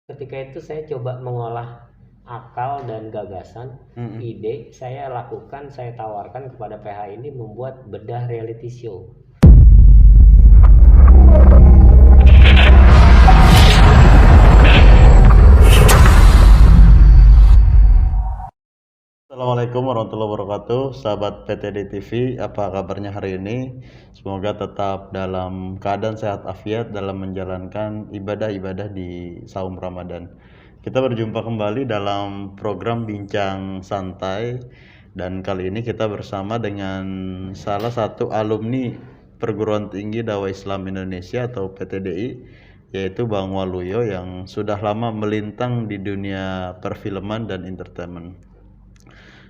Ketika itu saya coba mengolah akal dan gagasan, ide, saya lakukan, saya tawarkan kepada PH ini membuat bedah reality show. Assalamualaikum warahmatullahi wabarakatuh, sahabat PTD TV, apa kabarnya hari ini? Semoga tetap dalam keadaan sehat afiat dalam menjalankan ibadah-ibadah di saum Ramadan. Kita berjumpa kembali dalam program Bincang Santai, dan kali ini kita bersama dengan salah satu alumni Perguruan Tinggi Dakwah Islam Indonesia atau PTDI, yaitu Bang Waluyo yang sudah lama melintang di dunia perfilman dan entertainment.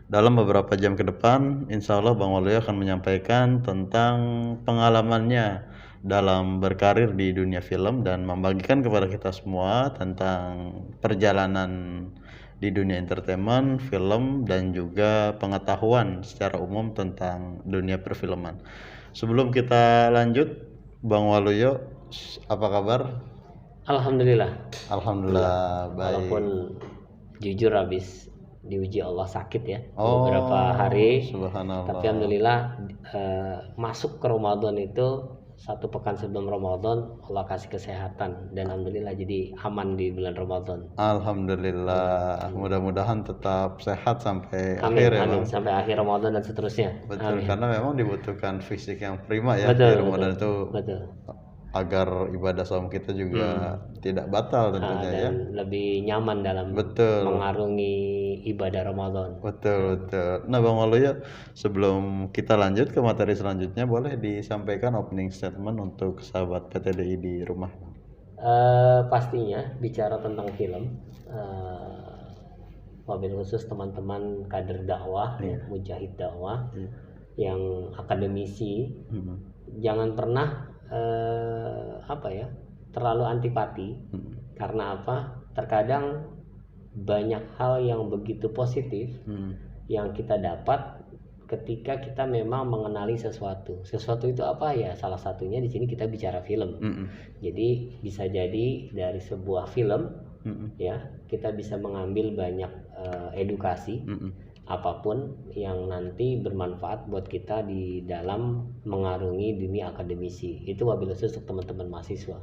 Dalam beberapa jam ke depan, insya Allah Bang Waluyo akan menyampaikan tentang pengalamannya dalam berkarir di dunia film dan membagikan kepada kita semua tentang perjalanan di dunia entertainment, film, dan juga pengetahuan secara umum tentang dunia perfilman. Sebelum kita lanjut, Bang Waluyo, apa kabar? Alhamdulillah. Alhamdulillah, baik. Walaupun jujur habis diuji Allah sakit ya beberapa hari, subhanallah. tapi alhamdulillah masuk ke Ramadan itu 1 pekan sebelum Ramadan Allah kasih kesehatan dan alhamdulillah jadi aman di bulan Ramadan. Alhamdulillah, mudah-mudahan tetap sehat sampai Amin, akhir ya amin, Bang. sampai akhir Ramadan dan seterusnya. Betul, Amin. karena memang dibutuhkan fisik yang prima ya Betul, di Ramadan betul, itu betul. agar ibadah saum kita juga tidak batal tentunya ya. Dan lebih nyaman dalam Betul. mengarungi ibadah Ramadan. Betul. Nah Bang Waluyo, sebelum kita lanjut ke materi selanjutnya, boleh disampaikan opening statement untuk sahabat PTDI di rumah? Pastinya bicara tentang film, wabil khusus teman-teman kader dakwah, mujahid dakwah, yang akademisi, jangan pernah terlalu antipati. Karena apa? Terkadang banyak hal yang begitu positif yang kita dapat ketika kita memang mengenali sesuatu itu apa ya, salah satunya di sini kita bicara film. Jadi bisa jadi dari sebuah film ya kita bisa mengambil banyak edukasi apapun yang nanti bermanfaat buat kita di dalam mengarungi dunia akademisi. Itu wabil khusus untuk teman-teman mahasiswa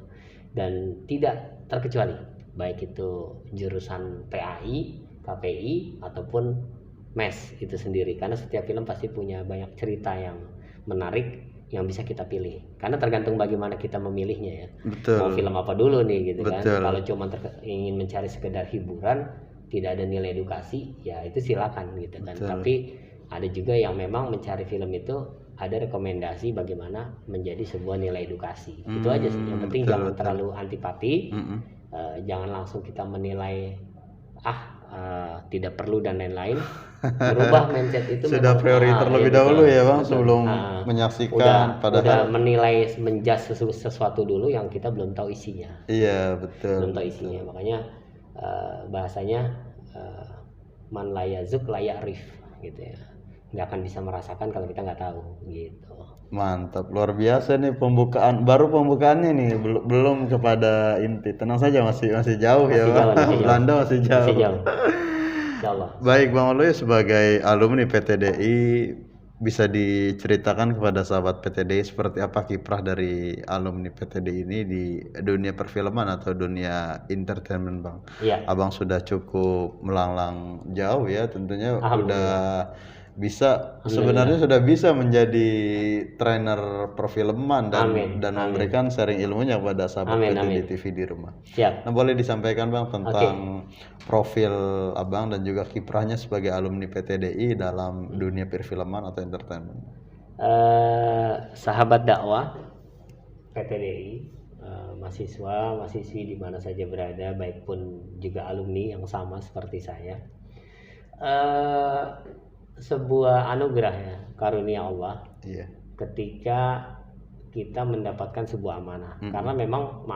dan tidak terkecuali baik itu jurusan PAI, KPI ataupun MES itu sendiri, karena setiap film pasti punya banyak cerita yang menarik yang bisa kita pilih, karena tergantung bagaimana kita memilihnya ya. Betul. Mau film apa dulu nih gitu. Betul. Kan kalau cuma ingin mencari sekedar hiburan tidak ada nilai edukasi ya itu silakan gitu kan. Betul. Tapi ada juga yang memang mencari film itu ada rekomendasi bagaimana menjadi sebuah nilai edukasi. Itu aja sih, yang penting jangan terlalu antipati. Jangan langsung kita menilai tidak perlu dan lain-lain. Berubah mindset itu sudah priori terlebih dahulu ya Bang, sebelum menyaksikan udah menilai, menjudge sesuatu dulu yang kita belum tahu isinya. Iya betul. Belum tahu isinya, makanya bahasanya man la yazuk la ya'rif gitu ya. Nggak akan bisa merasakan kalau kita nggak tahu gitu. Mantap, luar biasa nih pembukaannya nih, belum kepada inti. Tenang saja, masih jauh ya Bang. Belanda masih jauh. Insyaallah. Baik Bang Waluyo, sebagai alumni PTDI, bisa diceritakan kepada sahabat PTDI seperti apa kiprah dari alumni PTDI ini di dunia perfilman atau dunia entertainment Bang? Iya. Abang sudah cukup melanglang jauh ya, tentunya udah bisa, sebenarnya sudah bisa menjadi trainer perfilman dan memberikan sharing ilmunya kepada sahabat PTDI TV di rumah. Siap. Nah boleh disampaikan Bang tentang profil Abang dan juga kiprahnya sebagai alumni PTDI dalam dunia perfilman atau entertainment. Sahabat dakwah PTDI, mahasiswa-mahasiswi di mana saja berada, baik pun juga alumni yang sama seperti saya. Sebuah anugerah ya, karunia Allah. Iya. Ketika kita mendapatkan sebuah amanah. Karena memang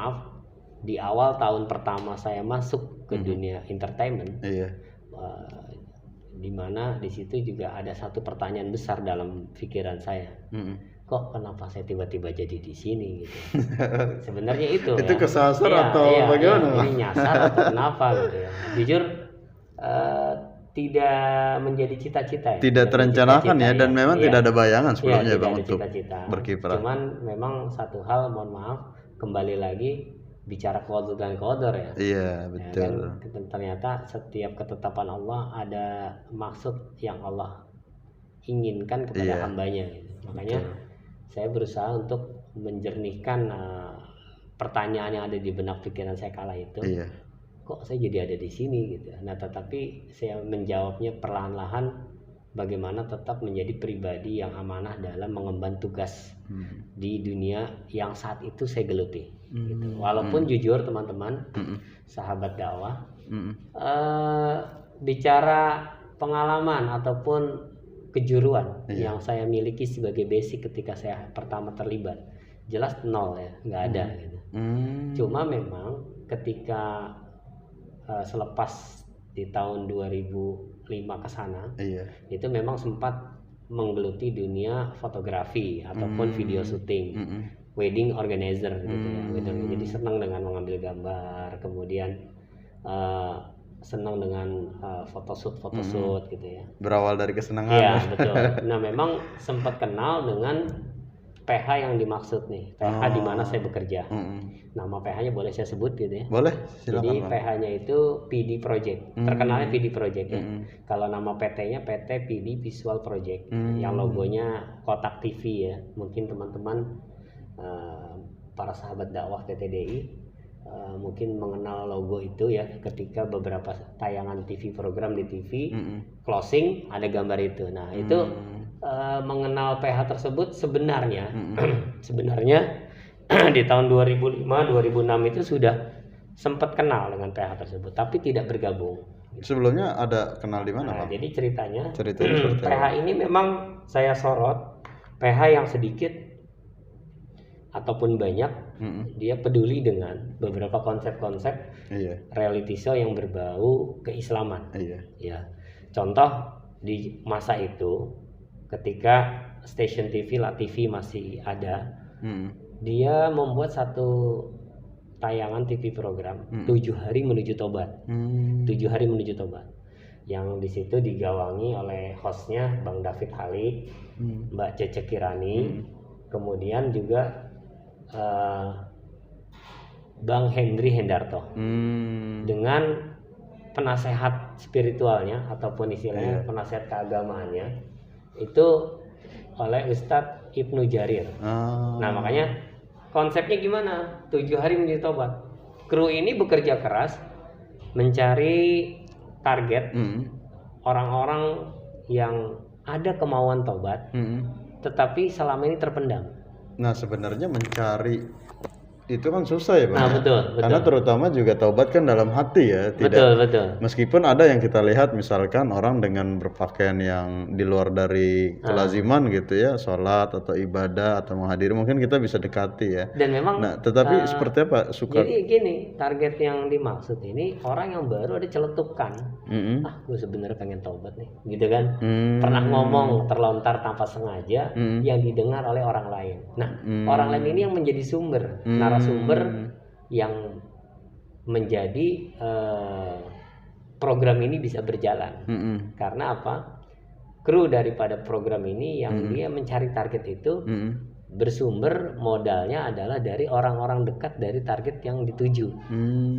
di awal tahun pertama saya masuk ke dunia entertainment, di mana di situ juga ada satu pertanyaan besar dalam pikiran saya. kok kenapa saya tiba-tiba jadi di sini gitu. Sebenarnya itu Itu ya. kesasar Iya, atau iya, bagaimana? iya, ini nyasar atau kenapa gitu ya. Jujur tidak menjadi cita-cita ya. Tidak terencanakan ya, dan memang Iya. tidak ada bayangan Iya, sebelumnya tidak Bang ada untuk cita-cita. berkiprah. Cuman memang satu hal, mohon maaf, kembali lagi bicara qadar dan qadar ya. Iya, Ya betul. kan, ternyata setiap ketetapan Allah ada maksud yang Allah inginkan kepada Iya. hambanya gitu. Makanya saya berusaha untuk menjernihkan pertanyaan yang ada di benak pikiran saya kala itu. Iya. Kok saya jadi ada di sini gitu. Nah, tetapi saya menjawabnya perlahan-lahan bagaimana tetap menjadi pribadi yang amanah dalam mengemban tugas di dunia yang saat itu saya geluti. Gitu. Walaupun jujur teman-teman, sahabat dakwah, bicara pengalaman ataupun kejuruan yang saya miliki sebagai basic ketika saya pertama terlibat, jelas nol ya, nggak ada gitu. Cuma memang ketika selepas di tahun 2005 ke sana, itu memang sempat menggeluti dunia fotografi ataupun video syuting, wedding organizer gitu ya. Jadi senang dengan mengambil gambar, kemudian senang dengan photoshoot gitu ya. Berawal dari kesenangan. Iya, betul. Nah, memang sempat kenal dengan PH yang dimaksud nih, PH di mana saya bekerja. Nama PH-nya boleh saya sebut gitu ya? Boleh, silakan. Jadi PH-nya itu PD Project, terkenalnya PD Project ya. Kalau nama PT-nya PT PD Visual Project, yang logonya kotak TV ya. Mungkin teman-teman para sahabat dakwah PTDI mungkin mengenal logo itu ya, ketika beberapa tayangan TV program di TV closing ada gambar itu. Nah itu mengenal PH tersebut sebenarnya di tahun 2005-2006 itu sudah sempat kenal dengan PH tersebut, tapi tidak bergabung. Sebelumnya ada kenal di mana, Bang? Jadi ceritanya seperti PH ini memang saya sorot PH yang sedikit ataupun banyak dia peduli dengan beberapa konsep-konsep reality show yang berbau keislaman. Ya, contoh di masa itu ketika stasiun TV La TV masih ada, dia membuat satu tayangan TV program 7 hari menuju tobat. 7 hari menuju tobat. Yang di situ digawangi oleh hostnya Bang David Halik, Mbak Cece Kirani, kemudian juga Bang Henry Hendarto, dengan penasehat spiritualnya ataupun istilahnya penasehat keagamaannya itu oleh Ustadz Ibnu Jarir. Nah makanya konsepnya gimana? 7 hari menuju tobat. Kru ini bekerja keras mencari target orang-orang yang ada kemauan tobat, tetapi selama ini terpendam. Nah sebenarnya mencari itu kan susah ya Bang. Nah, betul. Karena terutama juga taubat kan dalam hati ya, tidak. Betul. Meskipun ada yang kita lihat misalkan orang dengan berpakaian yang di luar dari kelaziman gitu ya, sholat atau ibadah atau menghadiri, mungkin kita bisa dekati ya. Dan memang nah, tetapi seperti apa suka? Jadi gini, target yang dimaksud ini orang yang baru ada celetukan. Gue sebenarnya pengen taubat nih, gitu kan. Pernah ngomong terlontar tanpa sengaja yang didengar oleh orang lain. Nah, orang lain ini yang menjadi sumber narasumber yang menjadi program ini bisa berjalan. Karena apa? Kru daripada program ini yang dia mencari target itu bersumber modalnya adalah dari orang-orang dekat dari target yang dituju.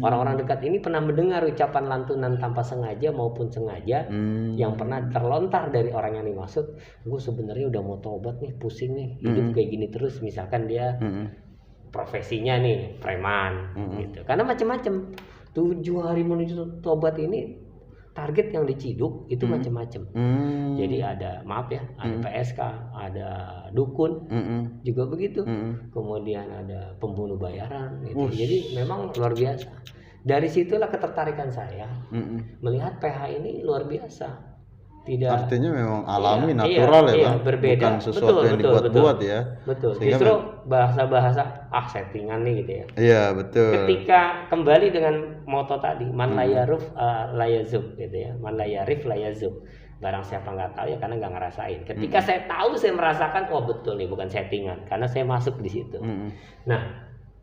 Orang-orang dekat ini pernah mendengar ucapan lantunan tanpa sengaja maupun sengaja yang pernah terlontar dari orang yang dimaksud. Gue sebenarnya udah mau tobat nih, pusing nih, hidup kayak gini terus. Misalkan dia profesinya nih preman gitu. Karena macam-macam. 7 hari menuju tobat ini target yang diciduk itu macam-macam. Jadi ada ada PSK, ada dukun juga begitu. Kemudian ada pembunuh bayaran gitu. Jadi memang luar biasa. Dari situlah ketertarikan saya melihat PH ini luar biasa. Tidak, artinya memang alami, natural ya Bang, berbeda. bukan sesuatu yang dibuat-buat ya. Betul. Sehingga justru bahasa-bahasa settingan nih gitu ya. Iya betul. Ketika kembali dengan moto tadi, man layaruf layazub gitu ya, man layarif layazub. Barang siapa nggak tahu ya karena nggak ngerasain. Ketika saya tahu, saya merasakan, oh betul nih bukan settingan, karena saya masuk di situ. Nah,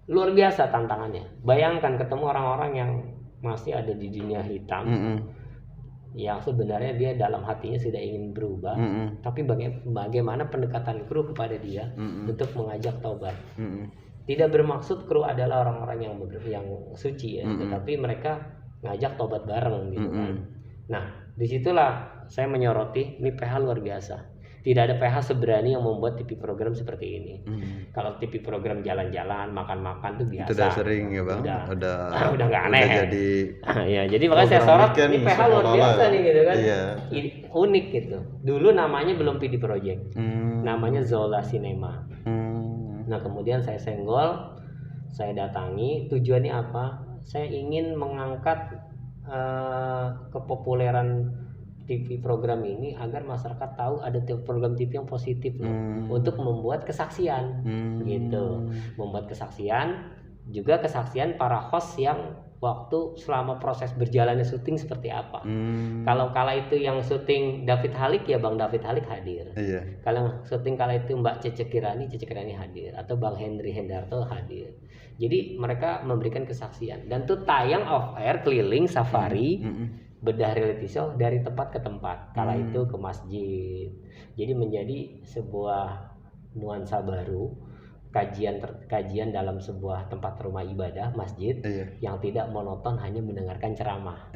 luar biasa tantangannya. Bayangkan ketemu orang-orang yang masih ada di dunia hitam, yang sebenarnya dia dalam hatinya sudah ingin berubah, tapi bagaimana pendekatan kru kepada dia untuk mengajak taubat. Tidak bermaksud kru adalah orang-orang yang suci ya, tetapi mereka ngajak taubat bareng gitu kan. Nah, disitulah saya menyoroti ini PH luar biasa. Tidak ada PH seberani yang membuat TV program seperti ini. Kalau TV program jalan-jalan, makan-makan tuh biasa. Itu udah sering ya bang. Udah nggak aneh. Udah jadi. Ya, jadi makanya saya sorot ini PH luar biasa nih gitu kan. Iya. Unik gitu. Dulu namanya belum PD Project, namanya Zola Cinema. Nah kemudian saya senggol, saya datangi. Tujuannya apa? Saya ingin mengangkat kepopuleran TV program ini agar masyarakat tahu ada program TV yang positif loh, untuk membuat kesaksian gitu, membuat kesaksian, juga kesaksian para host yang waktu selama proses berjalannya syuting seperti apa. Kalau kala itu yang syuting David Halik ya Bang David Halik hadir. Kalau syuting kala itu Mbak Cece Kirani hadir, atau Bang Henry Hendarto hadir. Jadi mereka memberikan kesaksian dan tuh tayang off air keliling safari. Bedah reality show dari tempat ke tempat, kala itu ke masjid. Jadi menjadi sebuah nuansa baru, kajian dalam sebuah tempat rumah ibadah, masjid, yang tidak monoton hanya mendengarkan ceramah.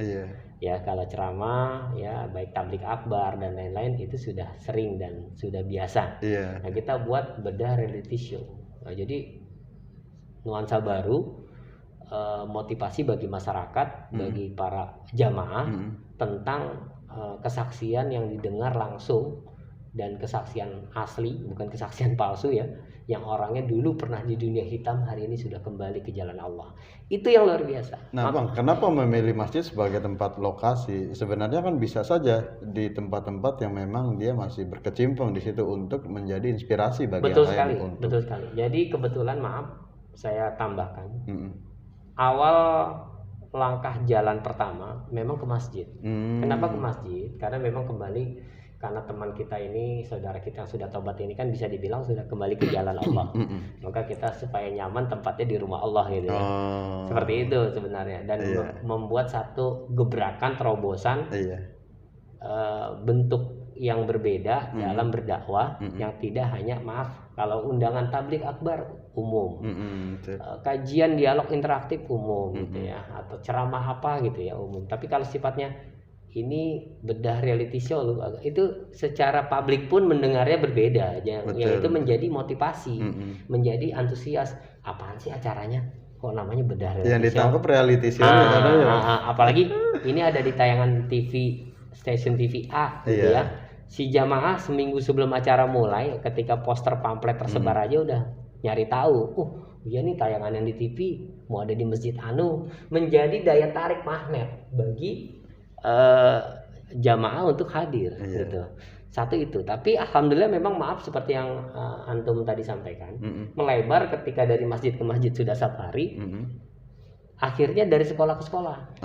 Ya kalau ceramah ya baik tablik akbar dan lain-lain itu sudah sering dan sudah biasa. Nah kita buat bedah reality show. Nah, jadi nuansa baru, motivasi bagi masyarakat, bagi para jamaah tentang kesaksian yang didengar langsung dan kesaksian asli, bukan kesaksian palsu ya, yang orangnya dulu pernah di dunia hitam hari ini sudah kembali ke jalan Allah. Itu yang luar biasa. Nah Bang, kenapa memilih masjid sebagai tempat lokasi? Sebenarnya kan bisa saja di tempat-tempat yang memang dia masih berkecimpung di situ untuk menjadi inspirasi bagi betul yang lain. Betul sekali. Jadi kebetulan saya tambahkan. Awal langkah jalan pertama memang ke masjid. Kenapa ke masjid? Karena memang kembali, karena teman kita ini, saudara kita yang sudah tobat ini kan bisa dibilang sudah kembali ke jalan Allah. Maka kita supaya nyaman tempatnya di rumah Allah gitu ya. Seperti itu sebenarnya. Dan membuat satu gebrakan terobosan, bentuk yang berbeda dalam berdakwah, yang tidak hanya kalau undangan tablik akbar umum, kajian dialog interaktif umum gitu ya, atau ceramah apa gitu ya umum. Tapi kalau sifatnya ini bedah reality show itu secara publik pun mendengarnya berbeda, yang itu menjadi motivasi, menjadi antusias. Apaan sih acaranya? Kok namanya bedah reality show? Yang ditangkap reality show. Apalagi ini ada di tayangan TV, stasiun TV A gitu ya. Si jamaah seminggu sebelum acara mulai, ketika poster pamflet tersebar aja udah nyari tahu. Iya nih tayangan yang di TV mau ada di Masjid Anu, menjadi daya tarik magnet bagi jamaah untuk hadir gitu. Satu itu. Tapi alhamdulillah memang seperti yang antum tadi sampaikan, melebar ketika dari masjid ke masjid sudah safari. Akhirnya dari sekolah ke sekolah.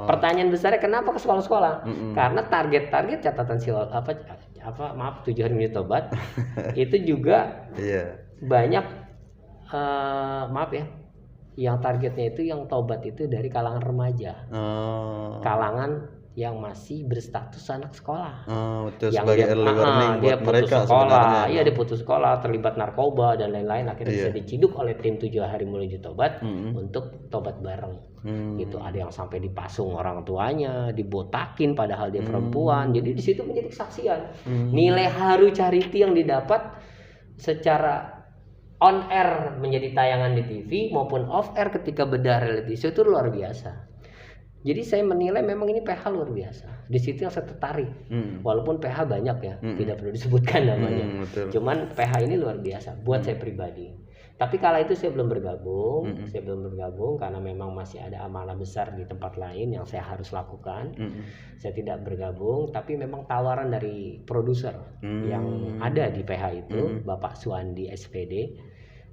Pertanyaan besarnya kenapa ke sekolah-sekolah? Karena target catatan 7 hari minit tobat itu juga banyak yang targetnya itu yang tobat itu dari kalangan remaja, kalangan yang masih berstatus anak sekolah, betul, yang sebagai early warning buat mereka sekolah, dia putus sekolah, terlibat narkoba dan lain-lain, akhirnya bisa diciduk oleh tim 7 hari menuju tobat untuk tobat bareng. Gitu, ada yang sampai dipasung orang tuanya, dibotakin padahal dia perempuan. Jadi di situ menjadi kesaksian. Nilai haru charity yang didapat secara on air menjadi tayangan di TV maupun off air ketika bedah reality show itu luar biasa. Jadi saya menilai memang ini PH luar biasa. Di situ yang saya tertarik. Walaupun PH banyak ya, tidak perlu disebutkan namanya. Cuman PH ini luar biasa buat saya pribadi. Tapi kala itu saya belum bergabung karena memang masih ada amanah besar di tempat lain yang saya harus lakukan. Saya tidak bergabung, tapi memang tawaran dari produser yang ada di PH itu, Bapak Suandi SPD.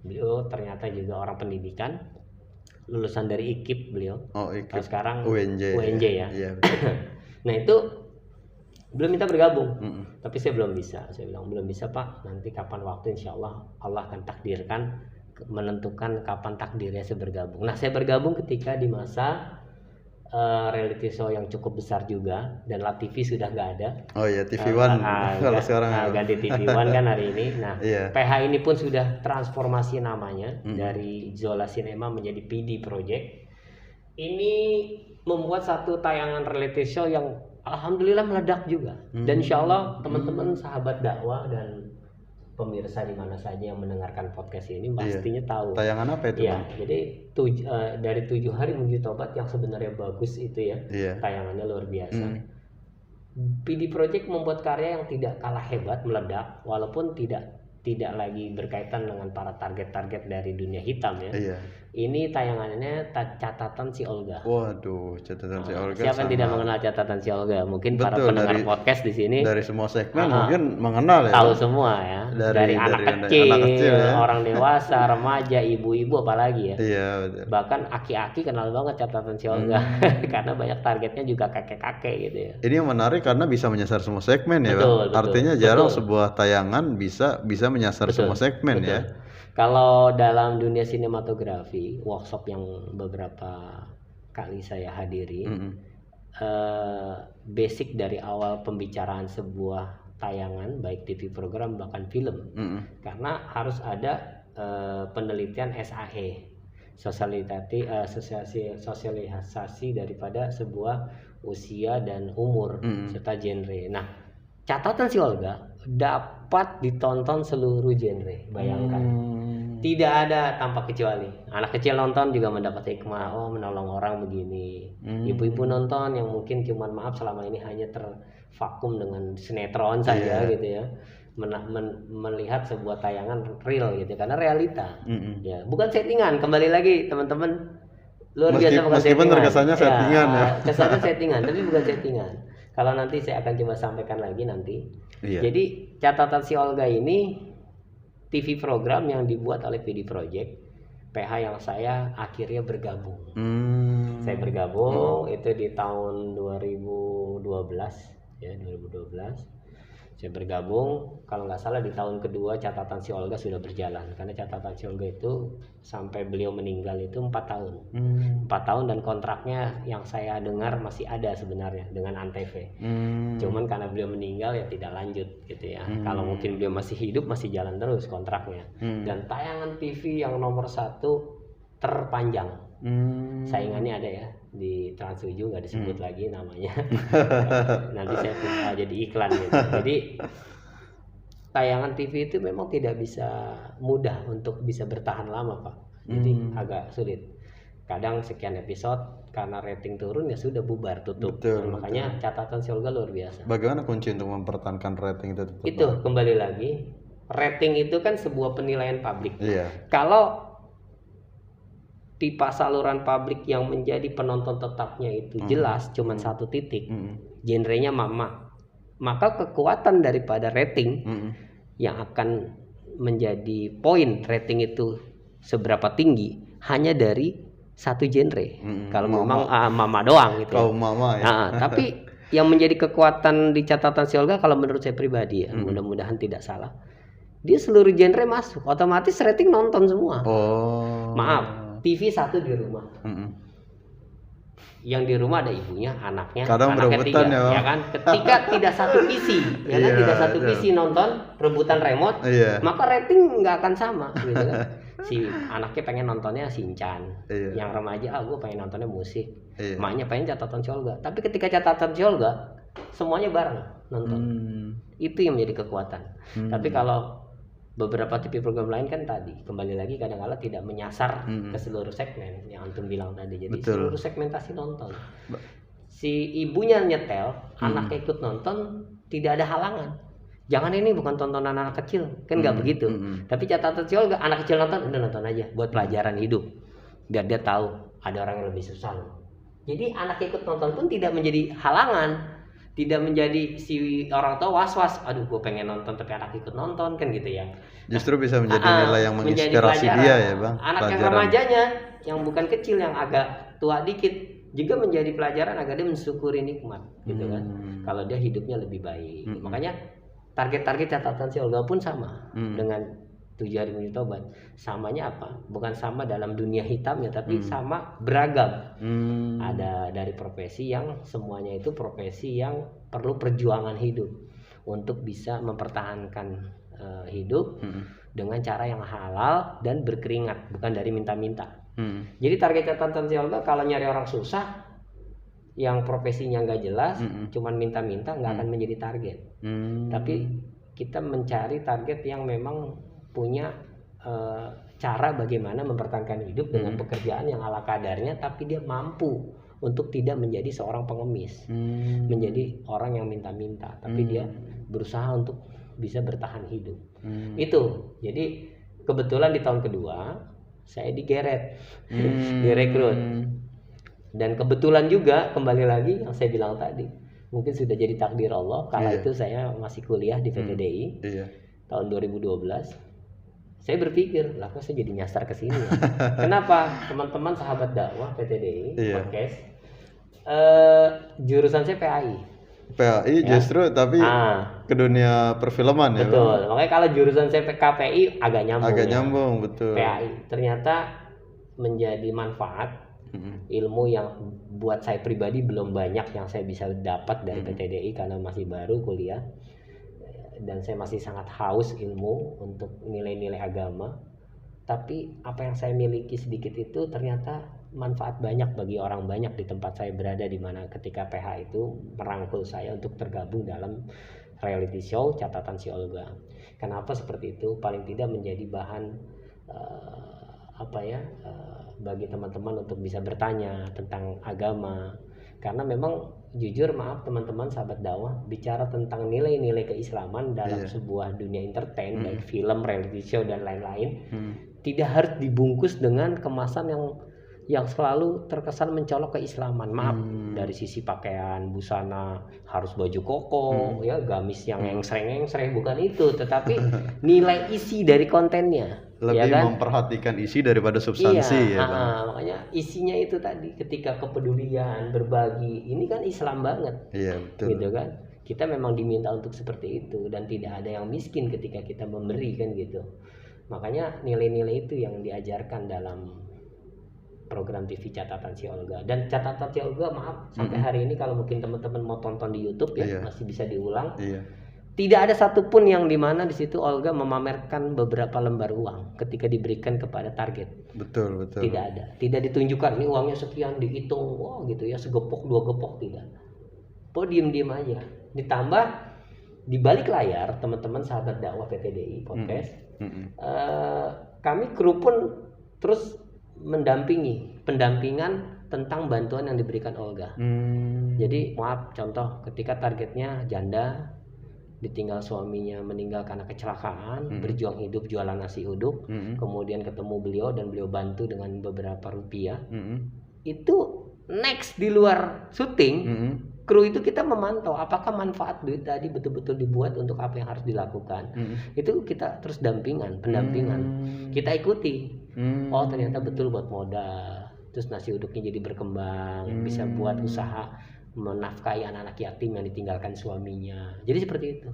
Beliau ternyata juga orang pendidikan, lulusan dari IKIP beliau. IKIP. Sekarang UNJ ya. Nah itu belum minta bergabung. Tapi saya belum bisa. Saya bilang belum bisa Pak, nanti kapan waktu insya Allah akan takdirkan, menentukan kapan takdirnya saya bergabung. Nah saya bergabung ketika di masa reality show yang cukup besar juga, dan La TV sudah nggak ada. Oh iya, TV One kalau sekarang ganti TV One kan hari ini. Nah iya. PH ini pun sudah transformasi namanya dari Zola Cinema menjadi PD Project. Ini membuat satu tayangan reality show yang alhamdulillah meledak juga. Dan insya Allah teman-teman sahabat dakwah dan pemirsa di mana saja yang mendengarkan podcast ini pastinya tahu. Tayangan apa itu? Ya, jadi dari 7 hari menuju tobat yang sebenarnya bagus itu ya. Tayangannya luar biasa. PD Project membuat karya yang tidak kalah hebat, meledak, walaupun tidak lagi berkaitan dengan para target-target dari dunia hitam ya. Ini tayangannya catatan si Olga. Waduh, catatan si Olga. Siapa yang tidak mengenal catatan si Olga? Mungkin para pendengar podcast di sini dari semua segmen mungkin mengenal ya. Tahu semua ya. Dari anak kecil ya. Orang dewasa, remaja, ibu-ibu apalagi ya. Iya, betul. Bahkan aki-aki kenal banget catatan si Olga karena banyak targetnya juga kakek-kakek gitu ya. Ini yang menarik karena bisa menyasar semua segmen ya, betul, Bang. Artinya jarang sebuah tayangan bisa menyasar semua segmen ya. Kalau dalam dunia sinematografi, workshop yang beberapa kali saya hadiri, basic dari awal pembicaraan sebuah tayangan, baik TV program bahkan film, karena harus ada penelitian SAE, sosialisasi daripada sebuah usia dan umur serta genre. Nah, catatan si Olga dapat ditonton seluruh genre, bayangkan. Tidak ada tanpa kecuali. Anak kecil nonton juga mendapat hikmah, menolong orang begini. Ibu-ibu nonton yang mungkin cuman maaf selama ini hanya tervakum dengan sinetron saja gitu ya. Melihat sebuah tayangan real gitu, karena realita. Ya, bukan settingan. Kembali lagi teman-teman, luar biasa bukan meskipun terkesannya settingan ya. Kesannya settingan, tapi bukan settingan. Kalau nanti saya akan coba sampaikan lagi nanti. Jadi catatan si Olga ini TV program yang dibuat oleh PD Project, PH yang saya akhirnya bergabung. Saya bergabung itu di tahun 2012 ya, 2012. Saya bergabung, kalau nggak salah di tahun kedua catatan si Olga sudah berjalan, karena catatan si Olga itu sampai beliau meninggal itu 4 tahun. 4 tahun dan kontraknya yang saya dengar masih ada sebenarnya dengan Antv. Cuman karena beliau meninggal ya tidak lanjut gitu ya. Kalau mungkin beliau masih hidup masih jalan terus kontraknya. Dan tayangan TV yang nomor 1 terpanjang. Saingannya ada ya di Trans 7, nggak disebut lagi namanya. Nanti saya jadi iklan gitu. Jadi tayangan TV itu memang tidak bisa mudah untuk bisa bertahan lama Pak. Jadi agak sulit. Kadang sekian episode karena rating turun ya sudah bubar tutup. Makanya catatan si Olga luar biasa. Bagaimana kunci untuk mempertahankan rating itu? Itu kembali lagi, rating itu kan sebuah penilaian publik. Kalau pipa saluran publik yang menjadi penonton tetapnya itu jelas cuman satu titik, genrenya mama, maka kekuatan daripada rating yang akan menjadi poin rating itu seberapa tinggi hanya dari satu genre. Kalau memang mama doang gitu. Kalau mama ya. Tapi yang menjadi kekuatan di catatan si Olga kalau menurut saya pribadi ya, mudah-mudahan tidak salah, dia seluruh genre masuk, otomatis rating nonton semua. Maaf, TV 1 di rumah. Yang di rumah ada ibunya, anaknya, kadang anak ketiga, ya kan? Ketika tidak satu visi, ya kan? Tidak satu visi nonton, rebutan remote, maka rating nggak akan sama, gitu kan? Si anaknya pengen nontonnya Shinchan, yang remaja, gue pengen nontonnya musik, maknya pengen catatan si Olga. Tapi ketika catatan si Olga, semuanya bareng nonton. Itu yang menjadi kekuatan. Tapi kalau beberapa TV program lain kan tadi kembali lagi kadang-kala tidak menyasar ke seluruh segmen yang antum bilang tadi. Jadi seluruh segmentasi nonton. Si ibunya nyetel, anaknya ikut nonton, tidak ada halangan. Jangan ini bukan tontonan anak kecil, kan nggak begitu. Tapi catatan si Olga, anak kecil nonton, udah nonton aja buat pelajaran hidup. Biar dia tahu ada orang yang lebih susah. Jadi anak ikut nonton pun tidak menjadi halangan. Tidak menjadi si orang tua was-was, aduh gue pengen nonton tapi anak ikut nonton kan gitu ya. Justru bisa menjadi nilai yang menginspirasi dia ya Bang. Anak yang remajanya, yang bukan kecil, yang agak tua dikit, juga menjadi pelajaran agar dia mensyukuri nikmat gitu kan. Kalau dia hidupnya lebih baik. Makanya target-target catatan si Olga pun sama dengan 7 hari menuju taubat. Samanya apa? Bukan sama dalam dunia hitamnya, tapi sama beragam. Ada dari profesi yang semuanya itu profesi yang perlu perjuangan hidup untuk bisa mempertahankan hidup dengan cara yang halal dan berkeringat, bukan dari minta-minta. Jadi target catatan si Olga kalau nyari orang susah yang profesinya nggak jelas, cuman minta-minta, nggak akan menjadi target. Tapi kita mencari target yang memang punya cara bagaimana mempertahankan hidup dengan pekerjaan yang ala kadarnya, tapi dia mampu untuk tidak menjadi seorang pengemis, menjadi orang yang minta-minta, tapi dia berusaha untuk bisa bertahan hidup. Itu. Jadi kebetulan di tahun kedua saya digeret, direkrut. Dan kebetulan juga kembali lagi yang saya bilang tadi, mungkin sudah jadi takdir Allah. Kala itu saya masih kuliah di PTDI tahun 2012. Saya berpikir, lah kok saya jadi nyasar ke sini ya? Kenapa? Teman-teman sahabat dakwah PTDI podcast, jurusan saya PAI. PAI justru tapi ke dunia perfilman ya. Betul. Makanya kalau jurusan saya KPI agak nyambung. Agak nyambung, betul. PAI ternyata menjadi manfaat ilmu yang buat saya pribadi belum banyak yang saya bisa dapat dari PTDI karena masih baru kuliah dan saya masih sangat haus ilmu untuk nilai-nilai agama. Tapi apa yang saya miliki sedikit itu ternyata manfaat banyak bagi orang banyak di tempat saya berada, di mana ketika PH itu merangkul saya untuk tergabung dalam reality show Catatan Si Olga. Kenapa seperti itu? Paling tidak menjadi bahan bagi teman-teman untuk bisa bertanya tentang agama. Karena memang jujur maaf teman-teman sahabat dakwah, bicara tentang nilai-nilai keislaman dalam sebuah dunia entertain, baik film, reality show dan lain-lain, tidak harus dibungkus dengan kemasan yang selalu terkesan mencolok keislaman. Maaf, dari sisi pakaian, busana harus baju koko, ya gamis yang engsreng-engsreng, bukan itu, tetapi nilai isi dari kontennya. Lebih ya kan? Memperhatikan isi daripada substansi ya Bang. Makanya isinya itu tadi, ketika kepedulian, berbagi, ini kan Islam banget. Iya, betul. Gitu kan? Kita memang diminta untuk seperti itu, dan tidak ada yang miskin ketika kita memberi kan gitu. Makanya nilai-nilai itu yang diajarkan dalam program TV Catatan Si Olga. Dan Catatan Si Olga, maaf, sampai hari ini kalau mungkin teman-teman mau tonton di YouTube ya, masih bisa diulang. Tidak ada satupun yang dimana di situ Olga memamerkan beberapa lembar uang ketika diberikan kepada target. Betul. Tidak ada. Tidak ditunjukkan ini uangnya sekian, dihitung, wah gitu ya, segepok, 2 gepok, tidak. Diem aja. Ditambah di balik layar teman-teman sahabat dakwah PTDI podcast, kami kru pun terus pendampingan tentang bantuan yang diberikan Olga. Jadi maaf, contoh ketika targetnya janda ditinggal suaminya meninggal karena kecelakaan, berjuang hidup jualan nasi uduk, kemudian ketemu beliau dan beliau bantu dengan beberapa rupiah. Itu next di luar syuting, kru itu kita memantau apakah manfaat duit tadi betul-betul dibuat untuk apa yang harus dilakukan. Itu kita terus pendampingan, kita ikuti. Oh ternyata betul buat modal, terus nasi uduknya jadi berkembang, bisa buat usaha menafkahi anak-anak yatim yang ditinggalkan suaminya. Jadi seperti itu.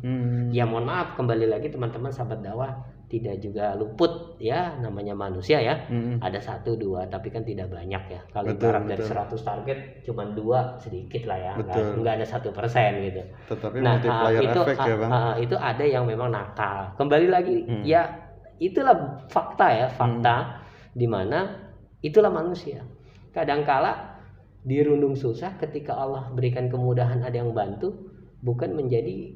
Ya mohon maaf, kembali lagi teman-teman sahabat dakwah, tidak juga luput ya, namanya manusia ya. Ada 1, 2, tapi kan tidak banyak ya. Kalau ibarat dari 100 target cuma 2, sedikit lah ya. Enggak ada 1% gitu. Tetapi multiplier efek ya Bang. Itu ada yang memang nakal. Kembali lagi ya, itulah fakta di mana itulah manusia. Kadangkala dirundung susah, ketika Allah berikan kemudahan ada yang bantu, bukan menjadi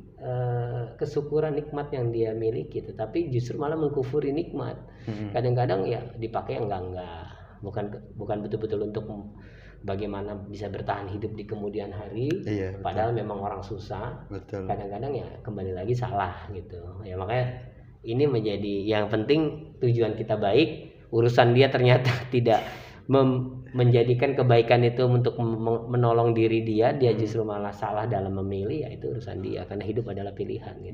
kesyukuran nikmat yang dia miliki, tetapi justru malah mengkufuri nikmat. Kadang-kadang ya dipakai enggak, bukan betul-betul untuk bagaimana bisa bertahan hidup di kemudian hari. Padahal memang orang susah. Kadang-kadang ya kembali lagi salah gitu ya. Makanya ini menjadi yang penting, tujuan kita baik, urusan dia ternyata tidak menjadikan kebaikan itu untuk menolong diri dia justru malah salah dalam memilih, ya itu urusan dia, karena hidup adalah pilihan gitu.